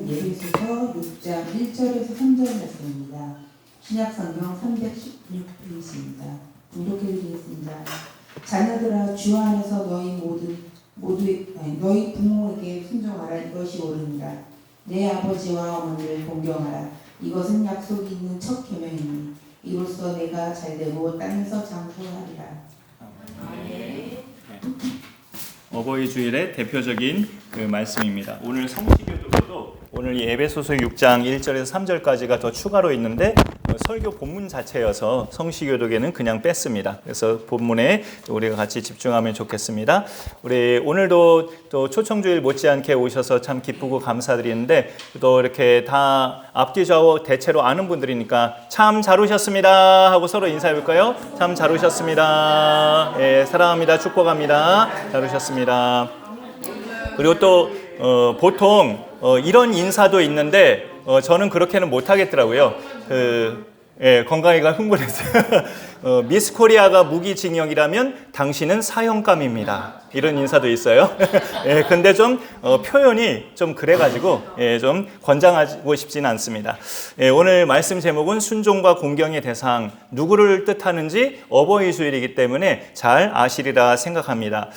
예배소서 6장 1절에서 3절 말씀입니다. 신약성경 316페이지입니다. 봉독해드리겠습니다. 자녀들아, 주 안에서 너희 부모에게 순종하라. 이것이 옳으니라. 내 아버지와 어머니를 공경하라. 이것은 약속이 있는 첫 계명이니 이로써 내가 잘되고 땅에서 장수하리라. 어버이 주일의 대표적인 그 말씀입니다. 오늘 성시교도도 오늘 이 에베소서 6장 1절에서 3절까지가 더 추가로 있는데 설교 본문 자체여서 성시교독에는 그냥 뺐습니다. 그래서 본문에 우리가 같이 집중하면 좋겠습니다. 우리 오늘도 또 초청주일 못지않게 오셔서 참 기쁘고 감사드리는데 또 이렇게 다 앞뒤 좌우 대체로 아는 분들이니까 참 잘 오셨습니다 하고 서로 인사해 볼까요? 참 잘 오셨습니다. 예, 사랑합니다. 축복합니다. 잘 오셨습니다. 그리고 또 보통 이런 인사도 있는데 저는 그렇게는 못 하겠더라고요. 건강이가 흥분했어요. 미스 코리아가 무기징역이라면 당신은 사형감입니다. 이런 인사도 있어요. 근데 좀 표현이 좀 그래가지고 좀 권장하고 싶지는 않습니다. 오늘 말씀 제목은 순종과 공경의 대상, 누구를 뜻하는지 어버이 주일이기 때문에 잘 아시리라 생각합니다.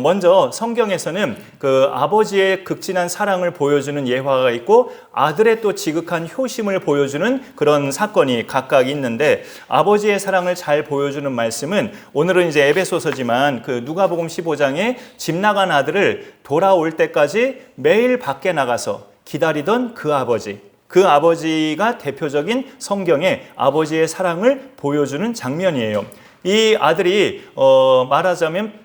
먼저 성경에서는 그 아버지의 극진한 사랑을 보여주는 예화가 있고 아들의 또 지극한 효심을 보여주는 그런 사건이 각각 있는데, 아버지의 사랑을 잘 보여주는 말씀은 오늘은 이제 에베소서지만 그 누가복음 15장에 집 나간 아들을 돌아올 때까지 매일 밖에 나가서 기다리던 그 아버지가 대표적인 성경의 아버지의 사랑을 보여주는 장면이에요. 이 아들이 말하자면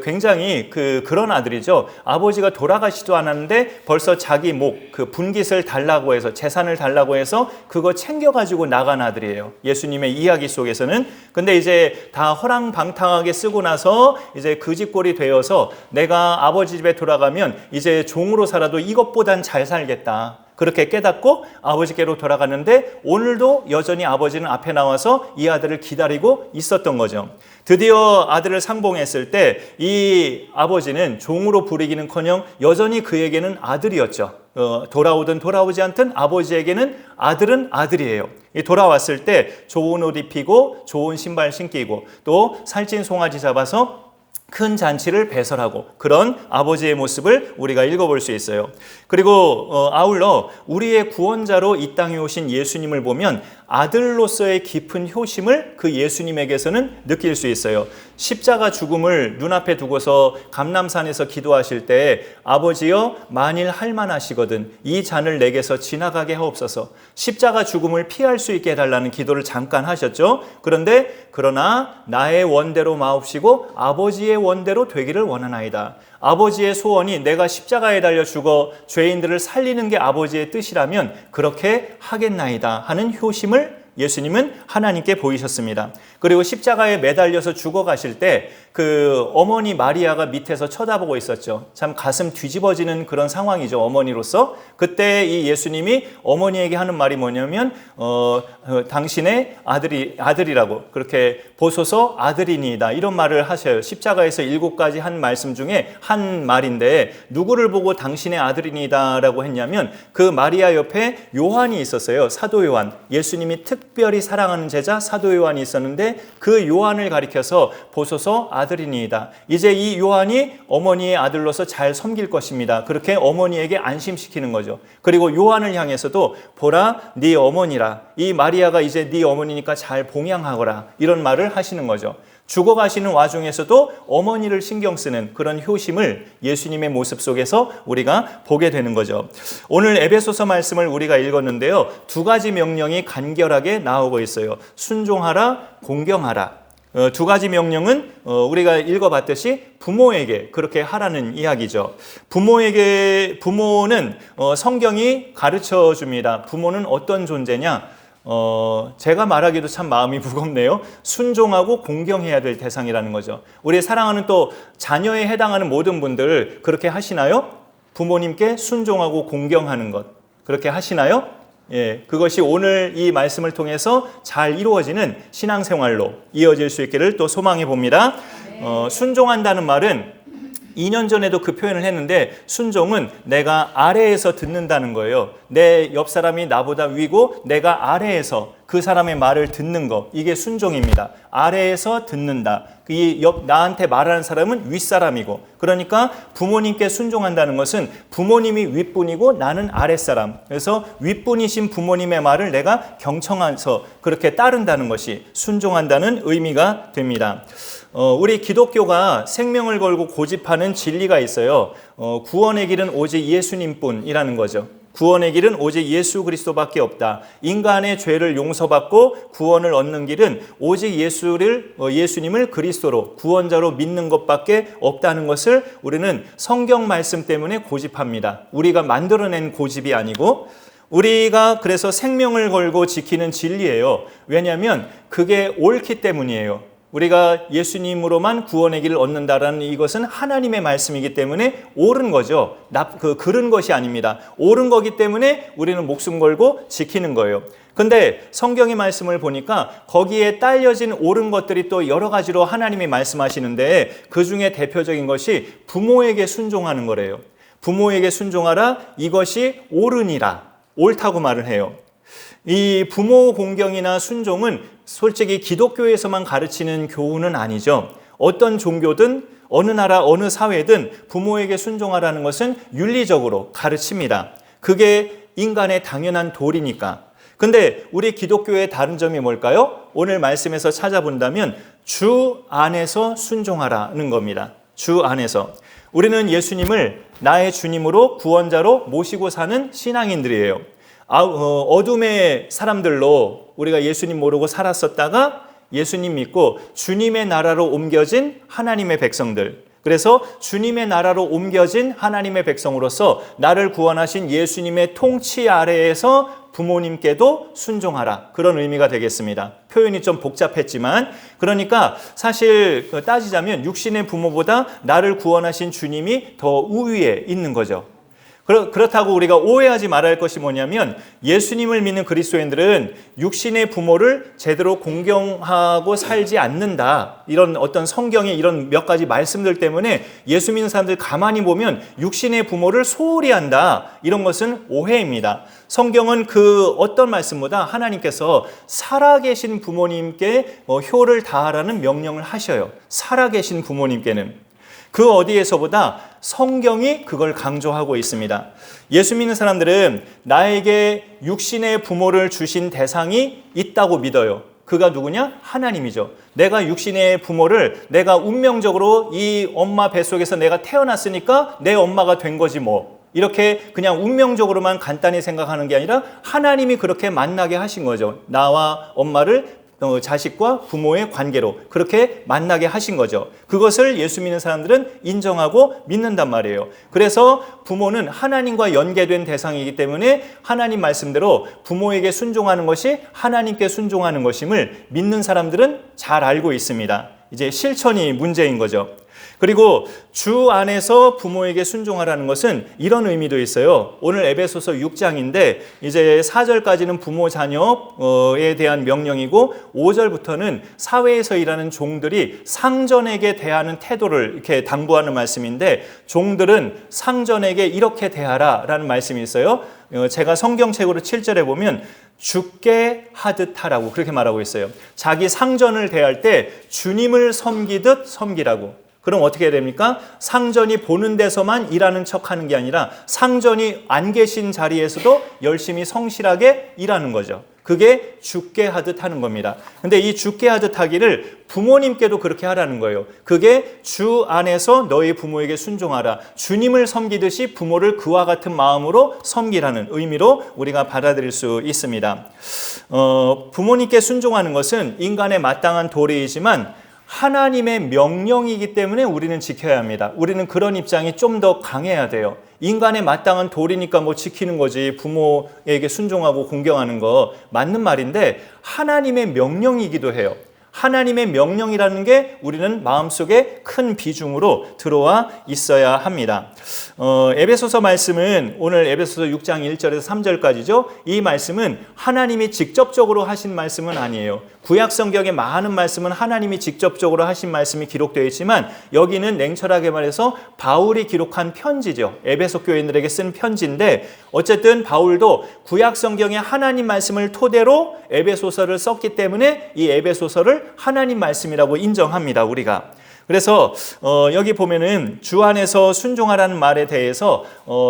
굉장히 그런 아들이죠. 아버지가 돌아가시도 않았는데 벌써 자기 그 분깃을 달라고 해서, 재산을 달라고 해서 그거 챙겨가지고 나간 아들이에요. 예수님의 이야기 속에서는. 근데 이제 다 허랑방탕하게 쓰고 나서 이제 그 집꼴이 되어서 내가 아버지 집에 돌아가면 이제 종으로 살아도 이것보단 잘 살겠다. 그렇게 깨닫고 아버지께로 돌아갔는데 오늘도 여전히 아버지는 앞에 나와서 이 아들을 기다리고 있었던 거죠. 드디어 아들을 상봉했을 때 이 아버지는 종으로 부리기는커녕 여전히 그에게는 아들이었죠. 돌아오든 돌아오지 않든 아버지에게는 아들은 아들이에요. 돌아왔을 때 좋은 옷 입히고 좋은 신발 신기고 또 살찐 송아지 잡아서 큰 잔치를 배설하고, 그런 아버지의 모습을 우리가 읽어볼 수 있어요. 그리고 아울러 우리의 구원자로 이 땅에 오신 예수님을 보면 아들로서의 깊은 효심을 그 예수님에게서는 느낄 수 있어요. 십자가 죽음을 눈앞에 두고서 감람산에서 기도하실 때 아버지여, 만일 할만하시거든 이 잔을 내게서 지나가게 하옵소서. 십자가 죽음을 피할 수 있게 해달라는 기도를 잠깐 하셨죠. 그러나 나의 원대로 마옵시고 아버지의 원대로 되기를 원하나이다. 아버지의 소원이 내가 십자가에 달려 죽어 죄인들을 살리는 게 아버지의 뜻이라면 그렇게 하겠나이다 하는 효심을 예수님은 하나님께 보이셨습니다. 그리고 십자가에 매달려서 죽어가실 때 그 어머니 마리아가 밑에서 쳐다보고 있었죠. 참 가슴 뒤집어지는 그런 상황이죠, 어머니로서. 그때 이 예수님이 어머니에게 하는 말이 뭐냐면 당신의 아들이라고, 그렇게 보소서 아들이니이다, 이런 말을 하셔요. 십자가에서 7가지 한 말씀 중에 한 말인데, 누구를 보고 당신의 아들이니이다 라고 했냐면 그 마리아 옆에 요한이 있었어요. 사도 요한. 예수님이 특별히 사랑하는 제자 사도 요한이 있었는데 그 요한을 가리켜서 보소서 아들이니이다. 이제 이 요한이 어머니의 아들로서 잘 섬길 것입니다. 그렇게 어머니에게 안심시키는 거죠. 그리고 요한을 향해서도 보라 네 어머니라. 이 마리아가 이제 네 어머니니까 잘 봉양하거라. 이런 말을 하시는 거죠. 죽어가시는 와중에서도 어머니를 신경 쓰는 그런 효심을 예수님의 모습 속에서 우리가 보게 되는 거죠. 오늘 에베소서 말씀을 우리가 읽었는데요. 2가지 명령이 간결하게 나오고 있어요. 순종하라, 공경하라. 2가지 명령은 우리가 읽어봤듯이 부모에게 그렇게 하라는 이야기죠. 부모는 성경이 가르쳐 줍니다. 부모는 어떤 존재냐? 제가 말하기도 참 마음이 무겁네요. 순종하고 공경해야 될 대상이라는 거죠. 우리 사랑하는 또 자녀에 해당하는 모든 분들 그렇게 하시나요? 부모님께 순종하고 공경하는 것 그렇게 하시나요? 예, 그것이 오늘 이 말씀을 통해서 잘 이루어지는 신앙생활로 이어질 수 있기를 또 소망해 봅니다. 순종한다는 말은 2년 전에도 그 표현을 했는데 순종은 내가 아래에서 듣는다는 거예요. 내 옆 사람이 나보다 위고 내가 아래에서 그 사람의 말을 듣는 거, 이게 순종입니다. 아래에서 듣는다. 나한테 말하는 사람은 윗사람이고, 그러니까 부모님께 순종한다는 것은 부모님이 윗분이고 나는 아랫사람. 그래서 윗분이신 부모님의 말을 내가 경청해서 그렇게 따른다는 것이 순종한다는 의미가 됩니다. 우리 기독교가 생명을 걸고 고집하는 진리가 있어요. 구원의 길은 오직 예수님뿐이라는 거죠. 구원의 길은 오직 예수 그리스도밖에 없다. 인간의 죄를 용서받고 구원을 얻는 길은 오직 예수님을 그리스도로 구원자로 믿는 것밖에 없다는 것을 우리는 성경 말씀 때문에 고집합니다. 우리가 만들어낸 고집이 아니고 우리가 그래서 생명을 걸고 지키는 진리예요. 왜냐하면 그게 옳기 때문이에요. 우리가 예수님으로만 구원의 길을 얻는다라는 이것은 하나님의 말씀이기 때문에 옳은 거죠. 그른 것이 아닙니다. 옳은 거기 때문에 우리는 목숨 걸고 지키는 거예요. 근데 성경의 말씀을 보니까 거기에 딸려진 옳은 것들이 또 여러 가지로 하나님이 말씀하시는데 그 중에 대표적인 것이 부모에게 순종하는 거래요. 부모에게 순종하라, 이것이 옳으니라. 옳다고 말을 해요. 이 부모 공경이나 순종은 솔직히 기독교에서만 가르치는 교훈은 아니죠. 어떤 종교든 어느 나라 어느 사회든 부모에게 순종하라는 것은 윤리적으로 가르칩니다. 그게 인간의 당연한 도리니까. 근데 우리 기독교의 다른 점이 뭘까요? 오늘 말씀에서 찾아본다면 주 안에서 순종하라는 겁니다. 주 안에서. 우리는 예수님을 나의 주님으로 구원자로 모시고 사는 신앙인들이에요. 어둠의 사람들로 우리가 예수님 모르고 살았었다가 예수님 믿고 주님의 나라로 옮겨진 하나님의 백성들. 그래서 주님의 나라로 옮겨진 하나님의 백성으로서 나를 구원하신 예수님의 통치 아래에서 부모님께도 순종하라. 그런 의미가 되겠습니다. 표현이 좀 복잡했지만, 그러니까 사실 따지자면 육신의 부모보다 나를 구원하신 주님이 더 우위에 있는 거죠. 그렇다고 우리가 오해하지 말아야 할 것이 뭐냐면 예수님을 믿는 그리스도인들은 육신의 부모를 제대로 공경하고 살지 않는다. 이런 어떤 성경의 이런 몇 가지 말씀들 때문에 예수 믿는 사람들 가만히 보면 육신의 부모를 소홀히 한다. 이런 것은 오해입니다. 성경은 그 어떤 말씀보다 하나님께서 살아계신 부모님께 효를 다하라는 명령을 하셔요. 살아계신 부모님께는. 그 어디에서보다 성경이 그걸 강조하고 있습니다. 예수 믿는 사람들은 나에게 육신의 부모를 주신 대상이 있다고 믿어요. 그가 누구냐? 하나님이죠. 내가 육신의 부모를 내가 운명적으로 이 엄마 뱃속에서 내가 태어났으니까 내 엄마가 된 거지 뭐. 이렇게 그냥 운명적으로만 간단히 생각하는 게 아니라 하나님이 그렇게 만나게 하신 거죠. 나와 엄마를 자식과 부모의 관계로 그렇게 만나게 하신 거죠. 그것을 예수 믿는 사람들은 인정하고 믿는단 말이에요. 그래서 부모는 하나님과 연계된 대상이기 때문에 하나님 말씀대로 부모에게 순종하는 것이 하나님께 순종하는 것임을 믿는 사람들은 잘 알고 있습니다. 이제 실천이 문제인 거죠. 그리고 주 안에서 부모에게 순종하라는 것은 이런 의미도 있어요. 오늘 에베소서 6장인데 이제 4절까지는 부모 자녀에 대한 명령이고 5절부터는 사회에서 일하는 종들이 상전에게 대하는 태도를 이렇게 당부하는 말씀인데 종들은 상전에게 이렇게 대하라라는 말씀이 있어요. 제가 성경책으로 7절에 보면 주께 하듯 하라고 그렇게 말하고 있어요. 자기 상전을 대할 때 주님을 섬기듯 섬기라고. 그럼 어떻게 해야 됩니까? 상전이 보는 데서만 일하는 척하는 게 아니라 상전이 안 계신 자리에서도 열심히 성실하게 일하는 거죠. 그게 주께 하듯 하는 겁니다. 근데 이 주께 하듯 하기를 부모님께도 그렇게 하라는 거예요. 그게 주 안에서 너희 부모에게 순종하라. 주님을 섬기듯이 부모를 그와 같은 마음으로 섬기라는 의미로 우리가 받아들일 수 있습니다. 부모님께 순종하는 것은 인간의 마땅한 도리이지만 하나님의 명령이기 때문에 우리는 지켜야 합니다. 우리는 그런 입장이 좀 더 강해야 돼요. 인간의 마땅한 도리니까 뭐 지키는 거지 부모에게 순종하고 공경하는 거 맞는 말인데 하나님의 명령이기도 해요. 하나님의 명령이라는 게 우리는 마음속에 큰 비중으로 들어와 있어야 합니다. 에베소서 말씀은 오늘 에베소서 6장 1절에서 3절까지죠. 이 말씀은 하나님이 직접적으로 하신 말씀은 아니에요. 구약 성경의 많은 말씀은 하나님이 직접적으로 하신 말씀이 기록되어 있지만 여기는 냉철하게 말해서 바울이 기록한 편지죠. 에베소 교인들에게 쓴 편지인데 어쨌든 바울도 구약 성경의 하나님 말씀을 토대로 에베소서를 썼기 때문에 이 에베소서를 하나님 말씀이라고 인정합니다. 우리가. 그래서 여기 보면은 주 안에서 순종하라는 말에 대해서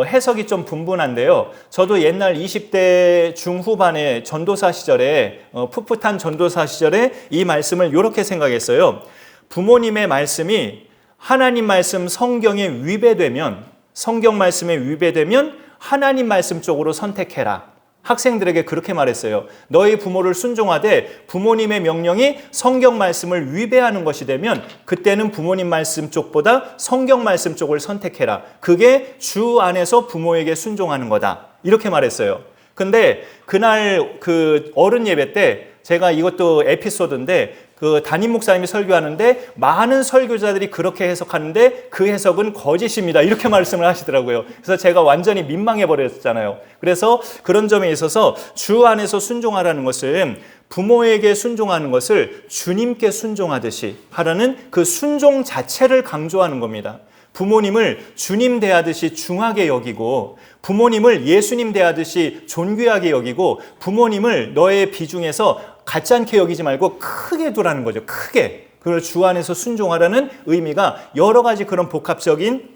해석이 좀 분분한데요. 저도 옛날 20대 중후반의 전도사 시절에 풋풋한 전도사 시절에 이 말씀을 이렇게 생각했어요. 부모님의 말씀이 하나님 말씀 성경에 위배되면, 성경 말씀에 위배되면 하나님 말씀 쪽으로 선택해라. 학생들에게 그렇게 말했어요. 너희 부모를 순종하되 부모님의 명령이 성경 말씀을 위배하는 것이 되면 그때는 부모님 말씀 쪽보다 성경 말씀 쪽을 선택해라. 그게 주 안에서 부모에게 순종하는 거다. 이렇게 말했어요. 근데 그날 그 어른 예배 때 제가 이것도 에피소드인데 그 담임 목사님이 설교하는데 많은 설교자들이 그렇게 해석하는데 그 해석은 거짓입니다. 이렇게 말씀을 하시더라고요. 그래서 제가 완전히 민망해 버렸잖아요. 그래서 그런 점에 있어서 주 안에서 순종하라는 것은 부모에게 순종하는 것을 주님께 순종하듯이 하라는 그 순종 자체를 강조하는 겁니다. 부모님을 주님 대하듯이 중하게 여기고 부모님을 예수님 대하듯이 존귀하게 여기고 부모님을 너의 비중에서 같지 않게 여기지 말고 크게 두라는 거죠. 크게. 그걸 주 안에서 순종하라는 의미가 여러 가지 그런 복합적인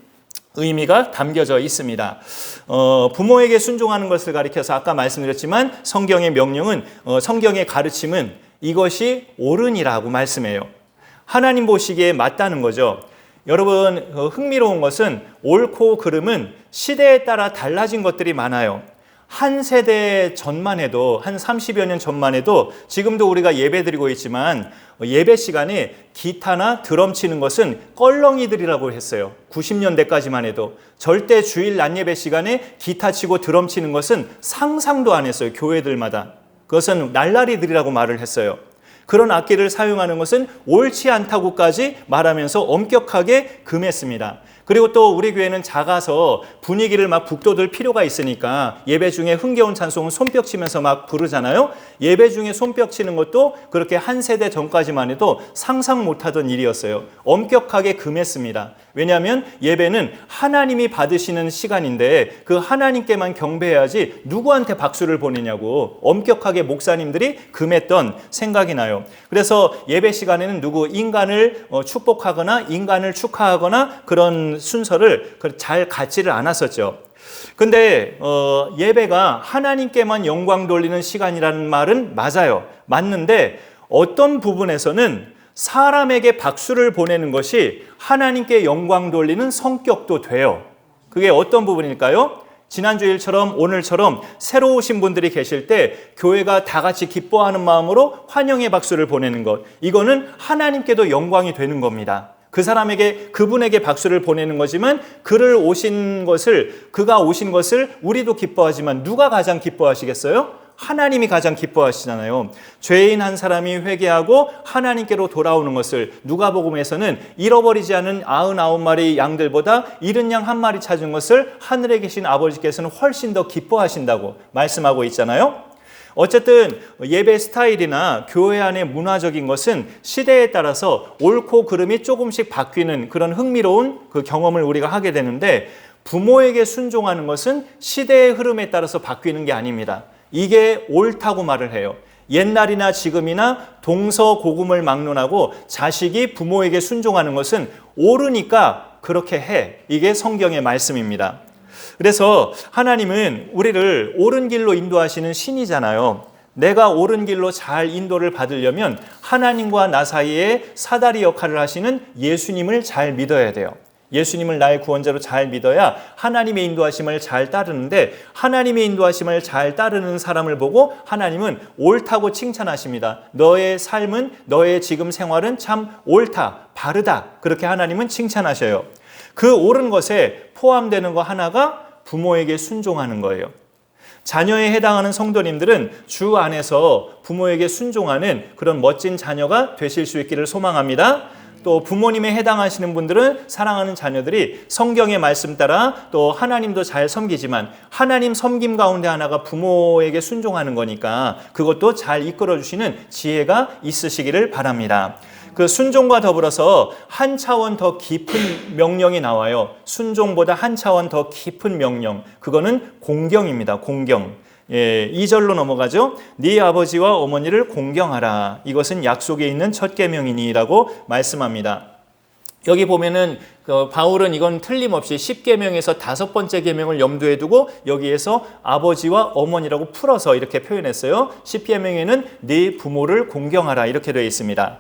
의미가 담겨져 있습니다. 부모에게 순종하는 것을 가리켜서 아까 말씀드렸지만 성경의 명령은 성경의 가르침은 이것이 옳으니라고 말씀해요. 하나님 보시기에 맞다는 거죠. 여러분 흥미로운 것은 옳고 그름은 시대에 따라 달라진 것들이 많아요. 한 세대 전만 해도 한 30여 년 전만 해도 지금도 우리가 예배 드리고 있지만 예배 시간에 기타나 드럼 치는 것은 껄렁이들이라고 했어요. 90년대까지만 해도 절대 주일 낮 예배 시간에 기타 치고 드럼 치는 것은 상상도 안 했어요. 교회들마다. 그것은 날라리들이라고 말을 했어요. 그런 악기를 사용하는 것은 옳지 않다고까지 말하면서 엄격하게 금했습니다. 그리고 또 우리 교회는 작아서 분위기를 막 북돋을 필요가 있으니까 예배 중에 흥겨운 찬송은 손뼉 치면서 막 부르잖아요. 예배 중에 손뼉 치는 것도 그렇게 한 세대 전까지만 해도 상상 못하던 일이었어요. 엄격하게 금했습니다. 왜냐하면 예배는 하나님이 받으시는 시간인데 그 하나님께만 경배해야지 누구한테 박수를 보내냐고 엄격하게 목사님들이 금했던 생각이 나요. 그래서 예배 시간에는 누구 인간을 축복하거나 인간을 축하하거나 그런 순서를 잘 갖지를 않았었죠. 근데 예배가 하나님께만 영광 돌리는 시간이라는 말은 맞아요. 맞는데 어떤 부분에서는 사람에게 박수를 보내는 것이 하나님께 영광 돌리는 성격도 돼요. 그게 어떤 부분일까요? 지난주일처럼 오늘처럼 새로 오신 분들이 계실 때 교회가 다 같이 기뻐하는 마음으로 환영의 박수를 보내는 것, 이거는 하나님께도 영광이 되는 겁니다. 그 사람에게, 그분에게 박수를 보내는 거지만 그가 오신 것을 우리도 기뻐하지만 누가 가장 기뻐하시겠어요? 하나님이 가장 기뻐하시잖아요. 죄인 한 사람이 회개하고 하나님께로 돌아오는 것을 누가복음에서는 잃어버리지 않은 99마리 양들보다 잃은 양 한 마리 찾은 것을 하늘에 계신 아버지께서는 훨씬 더 기뻐하신다고 말씀하고 있잖아요. 어쨌든 예배 스타일이나 교회 안의 문화적인 것은 시대에 따라서 옳고 그름이 조금씩 바뀌는 그런 흥미로운 그 경험을 우리가 하게 되는데 부모에게 순종하는 것은 시대의 흐름에 따라서 바뀌는 게 아닙니다. 이게 옳다고 말을 해요. 옛날이나 지금이나 동서고금을 막론하고 자식이 부모에게 순종하는 것은 옳으니까 그렇게 해. 이게 성경의 말씀입니다. 그래서 하나님은 우리를 옳은 길로 인도하시는 신이잖아요. 내가 옳은 길로 잘 인도를 받으려면 하나님과 나 사이에 사다리 역할을 하시는 예수님을 잘 믿어야 돼요. 예수님을 나의 구원자로 잘 믿어야 하나님의 인도하심을 잘 따르는데 하나님의 인도하심을 잘 따르는 사람을 보고 하나님은 옳다고 칭찬하십니다. 너의 삶은, 너의 지금 생활은 참 옳다, 바르다. 그렇게 하나님은 칭찬하셔요. 그 옳은 것에 포함되는 거 하나가 부모에게 순종하는 거예요. 자녀에 해당하는 성도님들은 주 안에서 부모에게 순종하는 그런 멋진 자녀가 되실 수 있기를 소망합니다. 또 부모님에 해당하시는 분들은 사랑하는 자녀들이 성경의 말씀 따라 또 하나님도 잘 섬기지만 하나님 섬김 가운데 하나가 부모에게 순종하는 거니까 그것도 잘 이끌어 주시는 지혜가 있으시기를 바랍니다. 그 순종과 더불어서 한 차원 더 깊은 명령이 나와요. 순종보다 한 차원 더 깊은 명령. 그거는 공경입니다. 공경. 2절로 넘어가죠. 네 아버지와 어머니를 공경하라. 이것은 약속에 있는 첫 계명이니라고 말씀합니다. 여기 보면은 바울은 이건 틀림없이 10계명에서 5번째 계명을 염두에 두고 여기에서 아버지와 어머니라고 풀어서 이렇게 표현했어요. 10계명에는 네 부모를 공경하라 이렇게 되어 있습니다.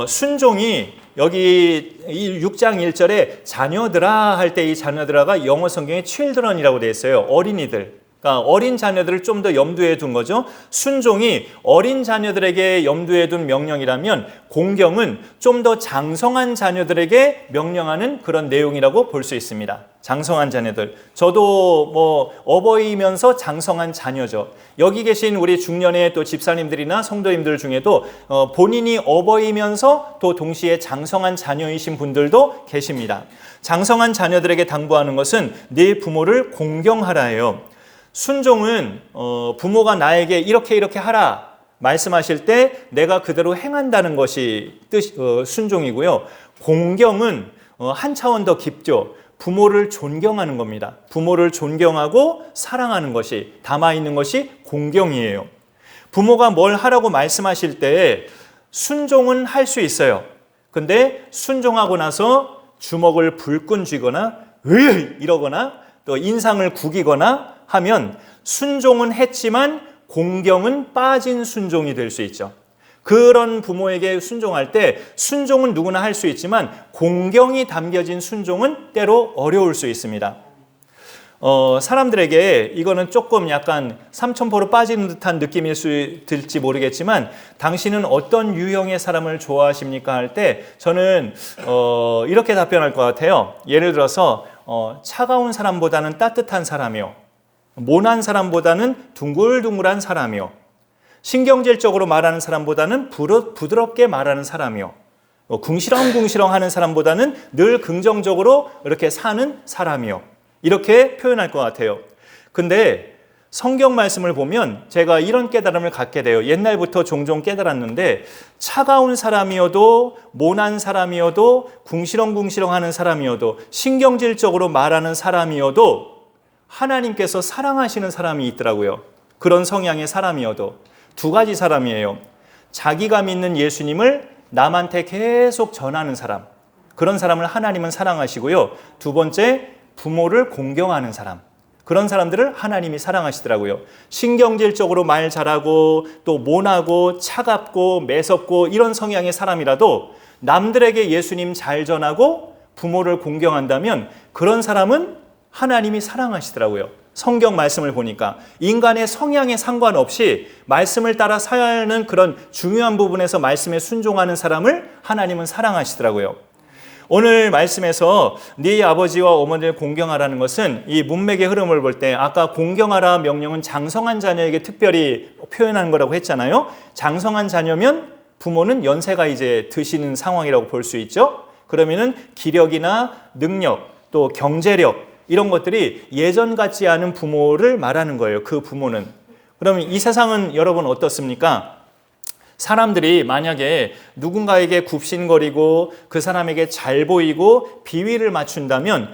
순종이 여기 6장 1절에 자녀들아 할 때 이 자녀들아가 영어 성경에 children이라고 되어 있어요. 어린이들. 그러니까 어린 자녀들을 좀 더 염두에 둔 거죠. 순종이 어린 자녀들에게 염두에 둔 명령이라면 공경은 좀 더 장성한 자녀들에게 명령하는 그런 내용이라고 볼 수 있습니다. 장성한 자녀들. 저도 어버이면서 장성한 자녀죠. 여기 계신 우리 중년의 또 집사님들이나 성도님들 중에도 본인이 어버이면서 또 동시에 장성한 자녀이신 분들도 계십니다. 장성한 자녀들에게 당부하는 것은 네 부모를 공경하라예요. 순종은 부모가 나에게 이렇게 하라 말씀하실 때 내가 그대로 행한다는 것이 순종이고요. 공경은 한 차원 더 깊죠. 부모를 존경하는 겁니다. 부모를 존경하고 사랑하는 것이 담아있는 것이 공경이에요. 부모가 뭘 하라고 말씀하실 때 순종은 할 수 있어요. 근데 순종하고 나서 주먹을 불끈 쥐거나 이러거나 또 인상을 구기거나 하면 순종은 했지만 공경은 빠진 순종이 될 수 있죠. 그런 부모에게 순종할 때 순종은 누구나 할 수 있지만 공경이 담겨진 순종은 때로 어려울 수 있습니다. 사람들에게 이거는 조금 약간 삼천포로 빠지는 듯한 느낌일 수 들지 모르겠지만 당신은 어떤 유형의 사람을 좋아하십니까? 할 때 저는 이렇게 답변할 것 같아요. 예를 들어서 차가운 사람보다는 따뜻한 사람이요. 모난 사람보다는 둥글둥글한 사람이요. 신경질적으로 말하는 사람보다는 부드럽게 말하는 사람이요. 궁시렁궁시렁 하는 사람보다는 늘 긍정적으로 이렇게 사는 사람이요. 이렇게 표현할 것 같아요. 근데 성경 말씀을 보면 제가 이런 깨달음을 갖게 돼요. 옛날부터 종종 깨달았는데 차가운 사람이어도 모난 사람이어도 궁시렁궁시렁 하는 사람이어도 신경질적으로 말하는 사람이어도 하나님께서 사랑하시는 사람이 있더라고요. 그런 성향의 사람이어도 두 가지 사람이에요. 자기가 믿는 예수님을 남한테 계속 전하는 사람. 그런 사람을 하나님은 사랑하시고요. 두 번째, 부모를 공경하는 사람. 그런 사람들을 하나님이 사랑하시더라고요. 신경질적으로 말 잘하고 또 모나고 차갑고 매섭고 이런 성향의 사람이라도 남들에게 예수님 잘 전하고 부모를 공경한다면 그런 사람은 하나님이 사랑하시더라고요. 성경 말씀을 보니까 인간의 성향에 상관없이 말씀을 따라 사는 그런 중요한 부분에서 말씀에 순종하는 사람을 하나님은 사랑하시더라고요. 오늘 말씀에서 네 아버지와 어머니를 공경하라는 것은 이 문맥의 흐름을 볼 때 아까 공경하라 명령은 장성한 자녀에게 특별히 표현한 거라고 했잖아요. 장성한 자녀면 부모는 연세가 이제 드시는 상황이라고 볼 수 있죠. 그러면은 기력이나 능력 또 경제력 이런 것들이 예전 같지 않은 부모를 말하는 거예요. 그 부모는. 그러면 이 세상은 여러분 어떻습니까? 사람들이 만약에 누군가에게 굽신거리고 그 사람에게 잘 보이고 비위를 맞춘다면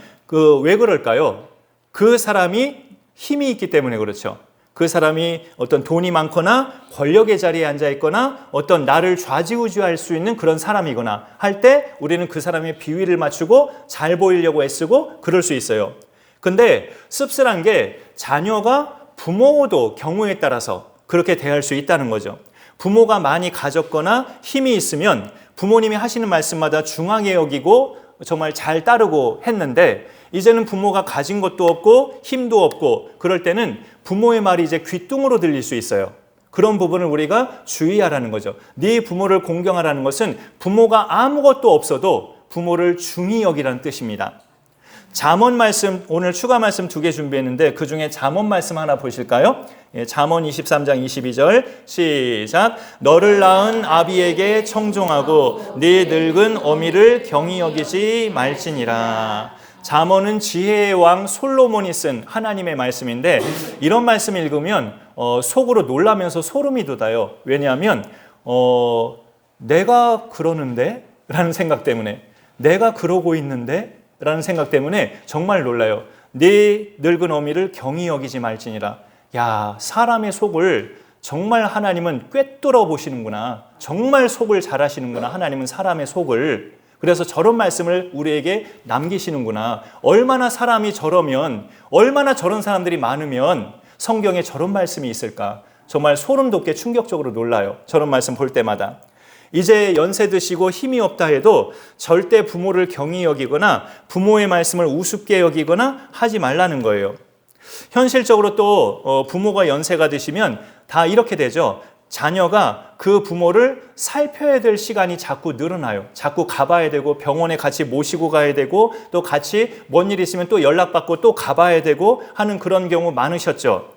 왜 그럴까요? 그 사람이 힘이 있기 때문에 그렇죠. 그 사람이 어떤 돈이 많거나 권력의 자리에 앉아 있거나 어떤 나를 좌지우지할 수 있는 그런 사람이거나 할 때 우리는 그 사람의 비위를 맞추고 잘 보이려고 애쓰고 그럴 수 있어요. 근데 씁쓸한 게 자녀가 부모도 경우에 따라서 그렇게 대할 수 있다는 거죠. 부모가 많이 가졌거나 힘이 있으면 부모님이 하시는 말씀마다 중하게 여기고 정말 잘 따르고 했는데 이제는 부모가 가진 것도 없고 힘도 없고 그럴 때는 부모의 말이 이제 귓등으로 들릴 수 있어요. 그런 부분을 우리가 주의하라는 거죠. 네 부모를 공경하라는 것은 부모가 아무것도 없어도 부모를 중히 여기라는 뜻입니다. 잠언 말씀, 오늘 추가 말씀 2개 준비했는데 그 중에 잠언 말씀 하나 보실까요? 잠언 23장 22절 시작. 너를 낳은 아비에게 청종하고 네 늙은 어미를 경히 여기지 말지니라. 잠언은 지혜의 왕 솔로몬이 쓴 하나님의 말씀인데 이런 말씀 읽으면 속으로 놀라면서 소름이 돋아요. 왜냐하면 내가 그러는데? 라는 생각 때문에, 내가 그러고 있는데? 라는 생각 때문에 정말 놀라요. 네 늙은 어미를 경히 여기지 말지니라. 야, 사람의 속을 정말 하나님은 꿰뚫어 보시는구나. 정말 속을 잘 하시는구나. 하나님은 사람의 속을. 그래서 저런 말씀을 우리에게 남기시는구나. 얼마나 사람이 저러면, 얼마나 저런 사람들이 많으면 성경에 저런 말씀이 있을까. 정말 소름 돋게 충격적으로 놀라요. 저런 말씀 볼 때마다. 이제 연세 드시고 힘이 없다 해도 절대 부모를 경히 여기거나 부모의 말씀을 우습게 여기거나 하지 말라는 거예요. 현실적으로 또 부모가 연세가 드시면 다 이렇게 되죠. 자녀가 그 부모를 살펴야 될 시간이 자꾸 늘어나요. 자꾸 가봐야 되고 병원에 같이 모시고 가야 되고 또 같이 뭔 일 있으면 또 연락받고 또 가봐야 되고 하는 그런 경우 많으셨죠.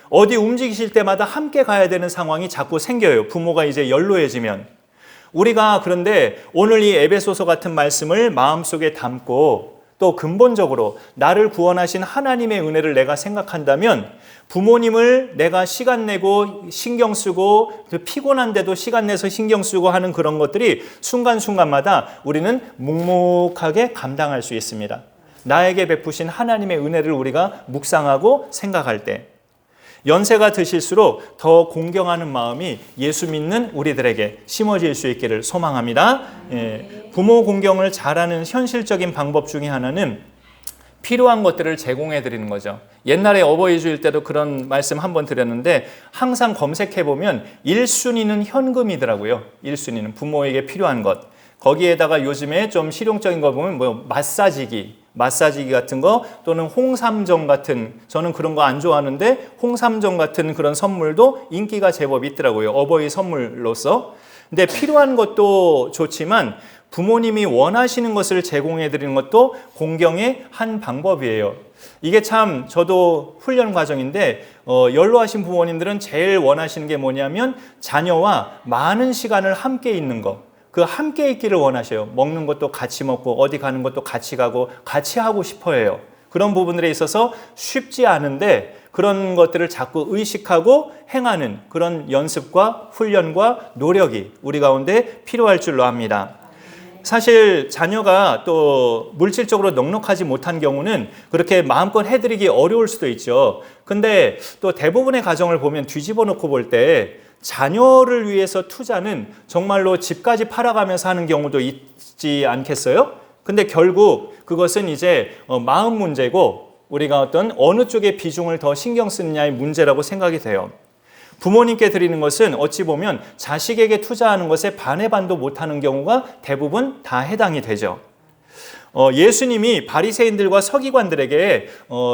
어디 움직이실 때마다 함께 가야 되는 상황이 자꾸 생겨요. 부모가 이제 연로해지면. 우리가 그런데 오늘 이 에베소서 같은 말씀을 마음속에 담고 또 근본적으로 나를 구원하신 하나님의 은혜를 내가 생각한다면 부모님을 내가 시간 내고 신경 쓰고 피곤한데도 시간 내서 신경 쓰고 하는 그런 것들이 순간순간마다 우리는 묵묵하게 감당할 수 있습니다. 나에게 베푸신 하나님의 은혜를 우리가 묵상하고 생각할 때 연세가 드실수록 더 공경하는 마음이 예수 믿는 우리들에게 심어질 수 있기를 소망합니다. 부모 공경을 잘하는 현실적인 방법 중에 하나는 필요한 것들을 제공해 드리는 거죠. 옛날에 어버이 주일 때도 그런 말씀 한번 드렸는데 항상 검색해 보면 1순위는 현금이더라고요. 1순위는 부모에게 필요한 것. 거기에다가 요즘에 좀 실용적인 거 보면 뭐 마사지기 같은 거 또는 홍삼정 같은, 저는 그런 거 안 좋아하는데 홍삼정 같은 그런 선물도 인기가 제법 있더라고요. 어버이 선물로서. 근데 필요한 것도 좋지만 부모님이 원하시는 것을 제공해 드리는 것도 공경의 한 방법이에요. 이게 참 저도 훈련 과정인데 연로하신 부모님들은 제일 원하시는 게 뭐냐면 자녀와 많은 시간을 함께 있는 거. 그 함께 있기를 원하셔요. 먹는 것도 같이 먹고 어디 가는 것도 같이 가고 같이 하고 싶어 해요. 그런 부분들에 있어서 쉽지 않은데 그런 것들을 자꾸 의식하고 행하는 그런 연습과 훈련과 노력이 우리 가운데 필요할 줄로 압니다. 사실 자녀가 또 물질적으로 넉넉하지 못한 경우는 그렇게 마음껏 해드리기 어려울 수도 있죠. 근데 또 대부분의 가정을 보면 뒤집어 놓고 볼 때 자녀를 위해서 투자는 정말로 집까지 팔아가면서 하는 경우도 있지 않겠어요? 근데 결국 그것은 이제 마음 문제고 우리가 어느 쪽에 비중을 더 신경 쓰느냐의 문제라고 생각이 돼요. 부모님께 드리는 것은 어찌 보면 자식에게 투자하는 것에 반의 반도 못하는 경우가 대부분 다 해당이 되죠. 예수님이 바리새인들과 서기관들에게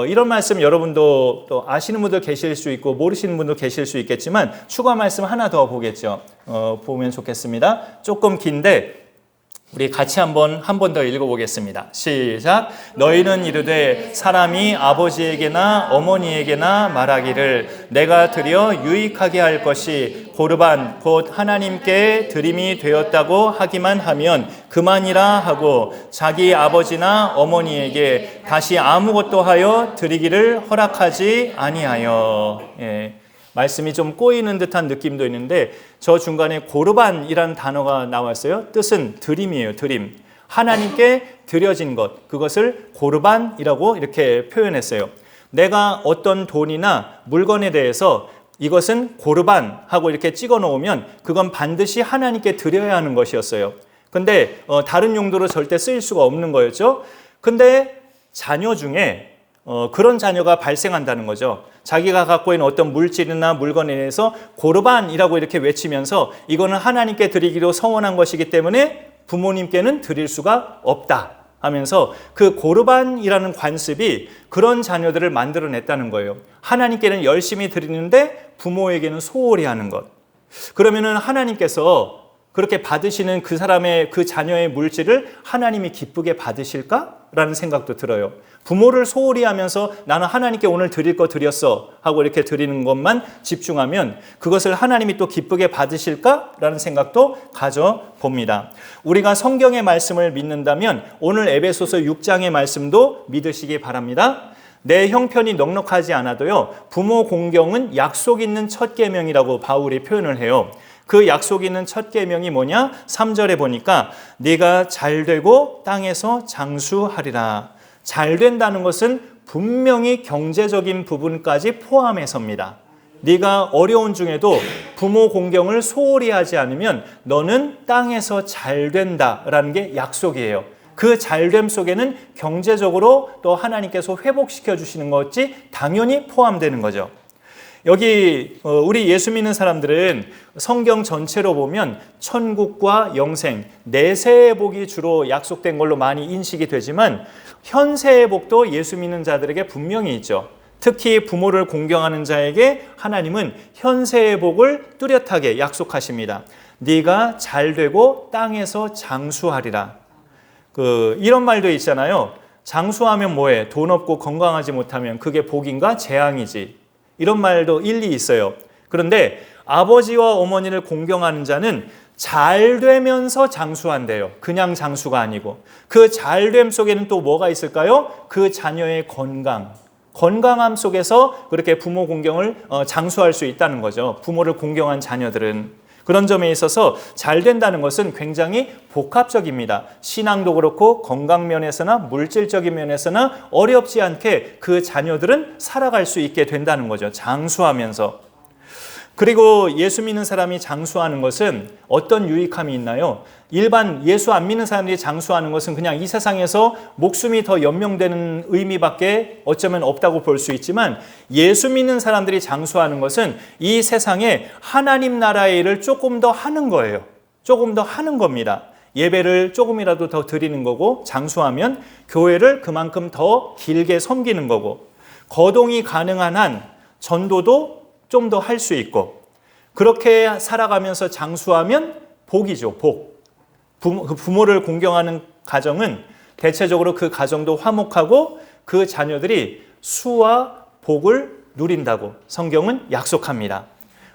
이런 말씀 여러분도 또 아시는 분들 계실 수 있고 모르시는 분도 계실 수 있겠지만 추가 말씀 하나 더 보겠죠. 보면 좋겠습니다. 조금 긴데 우리 같이 한 번 더 읽어보겠습니다. 시작. 너희는 이르되 사람이 아버지에게나 어머니에게나 말하기를 내가 드려 유익하게 할 것이 고르반 곧 하나님께 드림이 되었다고 하기만 하면 그만이라 하고 자기 아버지나 어머니에게 다시 아무것도 하여 드리기를 허락하지 아니하여. 말씀이 좀 꼬이는 듯한 느낌도 있는데 저 중간에 고르반이라는 단어가 나왔어요. 뜻은 드림이에요. 드림. 하나님께 드려진 것. 그것을 고르반이라고 이렇게 표현했어요. 내가 어떤 돈이나 물건에 대해서 이것은 고르반 하고 이렇게 찍어 놓으면 그건 반드시 하나님께 드려야 하는 것이었어요. 근데 다른 용도로 절대 쓰일 수가 없는 거였죠. 근데 자녀 중에 그런 자녀가 발생한다는 거죠. 자기가 갖고 있는 어떤 물질이나 물건에 대해서 고르반이라고 이렇게 외치면서 이거는 하나님께 드리기로 서원한 것이기 때문에 부모님께는 드릴 수가 없다 하면서 그 고르반이라는 관습이 그런 자녀들을 만들어냈다는 거예요. 하나님께는 열심히 드리는데 부모에게는 소홀히 하는 것. 그러면은 하나님께서 그렇게 받으시는 그 사람의 그 자녀의 물질을 하나님이 기쁘게 받으실까라는 생각도 들어요. 부모를 소홀히 하면서 나는 하나님께 오늘 드릴 거 드렸어 하고 이렇게 드리는 것만 집중하면 그것을 하나님이 또 기쁘게 받으실까라는 생각도 가져봅니다. 우리가 성경의 말씀을 믿는다면 오늘 에베소서 6장의 말씀도 믿으시기 바랍니다. 내 형편이 넉넉하지 않아도요, 부모 공경은 약속 있는 첫 계명이라고 바울이 표현을 해요. 그 약속 있는 첫 계명이 뭐냐? 3절에 보니까 네가 잘되고 땅에서 장수하리라. 잘 된다는 것은 분명히 경제적인 부분까지 포함해서입니다. 네가 어려운 중에도 부모 공경을 소홀히 하지 않으면 너는 땅에서 잘 된다라는 게 약속이에요. 그 잘됨 속에는 경제적으로 또 하나님께서 회복시켜 주시는 것이 당연히 포함되는 거죠. 여기 우리 예수 믿는 사람들은 성경 전체로 보면 천국과 영생, 내세의 복이 주로 약속된 걸로 많이 인식이 되지만 현세의 복도 예수 믿는 자들에게 분명히 있죠. 특히 부모를 공경하는 자에게 하나님은 현세의 복을 뚜렷하게 약속하십니다. 네가 잘되고 땅에서 장수하리라. 이런 말도 있잖아요. 장수하면 뭐해? 돈 없고 건강하지 못하면 그게 복인가? 재앙이지. 이런 말도 일리 있어요. 그런데 아버지와 어머니를 공경하는 자는 잘 되면서 장수한대요. 그냥 장수가 아니고. 그 잘됨 속에는 또 뭐가 있을까요? 그 자녀의 건강함 속에서 그렇게 부모 공경을 장수할 수 있다는 거죠. 부모를 공경한 자녀들은. 그런 점에 있어서 잘 된다는 것은 굉장히 복합적입니다. 신앙도 그렇고 건강 면에서나 물질적인 면에서나 어렵지 않게 그 자녀들은 살아갈 수 있게 된다는 거죠. 장수하면서. 그리고 예수 믿는 사람이 장수하는 것은 어떤 유익함이 있나요? 일반 예수 안 믿는 사람들이 장수하는 것은 그냥 이 세상에서 목숨이 더 연명되는 의미밖에 어쩌면 없다고 볼 수 있지만 예수 믿는 사람들이 장수하는 것은 이 세상에 하나님 나라의 일을 조금 더 하는 거예요. 조금 더 하는 겁니다. 예배를 조금이라도 더 드리는 거고 장수하면 교회를 그만큼 더 길게 섬기는 거고 거동이 가능한 한 전도도 좀 더 할 수 있고 그렇게 살아가면서 장수하면 복이죠. 복. 부모를 공경하는 가정은 대체적으로 그 가정도 화목하고 그 자녀들이 수와 복을 누린다고 성경은 약속합니다.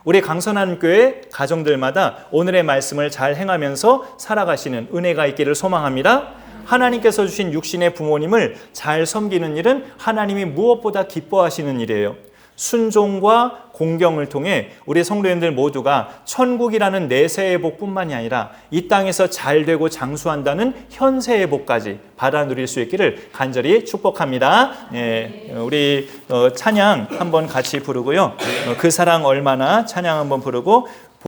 우리 강선한교회 가정들마다 오늘의 말씀을 잘 행하면서 살아가시는 은혜가 있기를 소망합니다. 하나님께서 주신 육신의 부모님을 잘 섬기는 일은 하나님이 무엇보다 기뻐하시는 일이에요. 순종과 공경을 통해 우리 성도님들 모두가 천국이라는 내세의 복뿐만이 아니라 이 땅에서 잘 되고 장수한다는 현세의 복까지 받아 누릴 수 있기를 간절히 축복합니다. 우리 찬양 한번 같이 부르고요. 그 사랑 얼마나 찬양 한번 부르고